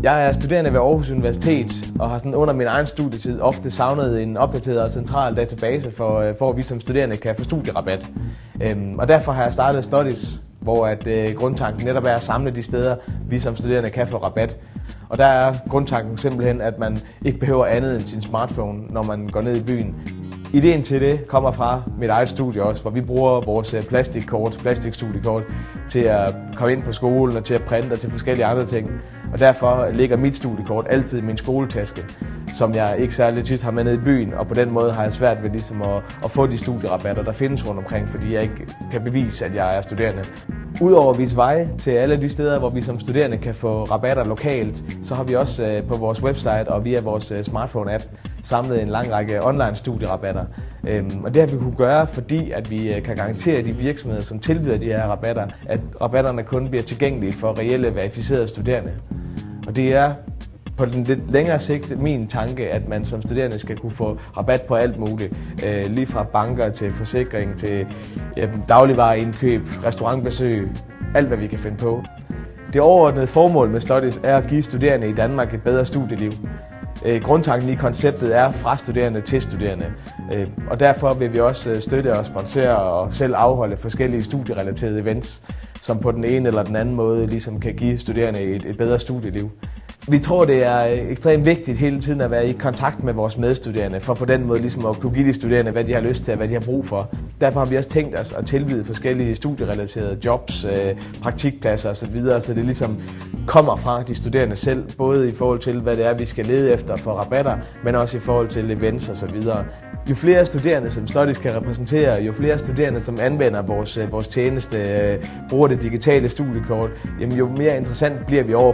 Jeg er studerende ved Aarhus Universitet og har sådan under min egen studietid ofte savnet en opdateret og central database for at vi som studerende kan få studierabat. Og derfor har jeg startet Studies, hvor grundtanken netop er at samle de steder, vi som studerende kan få rabat. Og der er grundtanken simpelthen, at man ikke behøver andet end sin smartphone, når man går ned i byen. Ideen til det kommer fra mit eget studie også, hvor vi bruger vores plastikstudiekort, til at komme ind på skolen og til at printe og til forskellige andre ting. Og derfor ligger mit studiekort altid i min skoletaske, som jeg ikke særlig tit har med ned i byen, og på den måde har jeg svært ved ligesom at få de studierabatter, der findes rundt omkring, fordi jeg ikke kan bevise, at jeg er studerende. Udover at vise vej til alle de steder, hvor vi som studerende kan få rabatter lokalt, så har vi også på vores website og via vores smartphone-app samlet en lang række online studierabatter. Og det har vi kunne gøre, fordi at vi kan garantere de virksomheder, som tilbyder de her rabatter, at rabatterne kun bliver tilgængelige for reelle verificerede studerende. Og det er på den lidt længere sigt min tanke, at man som studerende skal kunne få rabat på alt muligt. Lige fra banker til forsikring til dagligvareindkøb, restaurantbesøg, alt hvad vi kan finde på. Det overordnede formål med Studies er at give studerende i Danmark et bedre studieliv. Grundtanken i konceptet er fra studerende til studerende, og derfor vil vi også støtte og sponsere og selv afholde forskellige studierelaterede events, som på den ene eller den anden måde ligesom kan give studerende et bedre studieliv. Vi tror, det er ekstremt vigtigt hele tiden at være i kontakt med vores medstuderende, for på den måde ligesom at kunne give de studerende, hvad de har lyst til og hvad de har brug for. Derfor har vi også tænkt os at tilbyde forskellige studierelaterede jobs, praktikpladser osv., så det ligesom kommer fra de studerende selv, både i forhold til, hvad det er, vi skal lede efter for rabatter, men også i forhold til events osv. Jo flere studerende, som Studies kan repræsentere, jo flere studerende, som anvender vores tjeneste, bruger det digitale studiekort, jamen jo mere interessant bliver vi over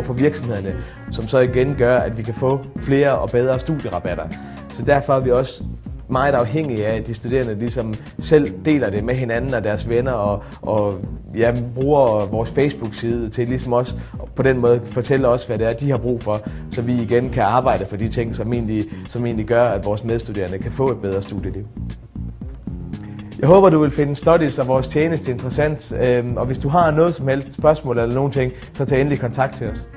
for virksomhederne, som så igen gør, at vi kan få flere og bedre studierabatter. Så derfor er vi også meget afhængige af, at de studerende ligesom selv deler det med hinanden og deres venner og bruger vores Facebook-side til ligesom også på den måde fortælle os, hvad det er, de har brug for, så vi igen kan arbejde for de ting, som egentlig gør, at vores medstuderende kan få et bedre studieliv. Jeg håber, du vil finde Studies og vores tjeneste interessant, og hvis du har noget som helst spørgsmål eller nogen ting, så tag endelig kontakt til os.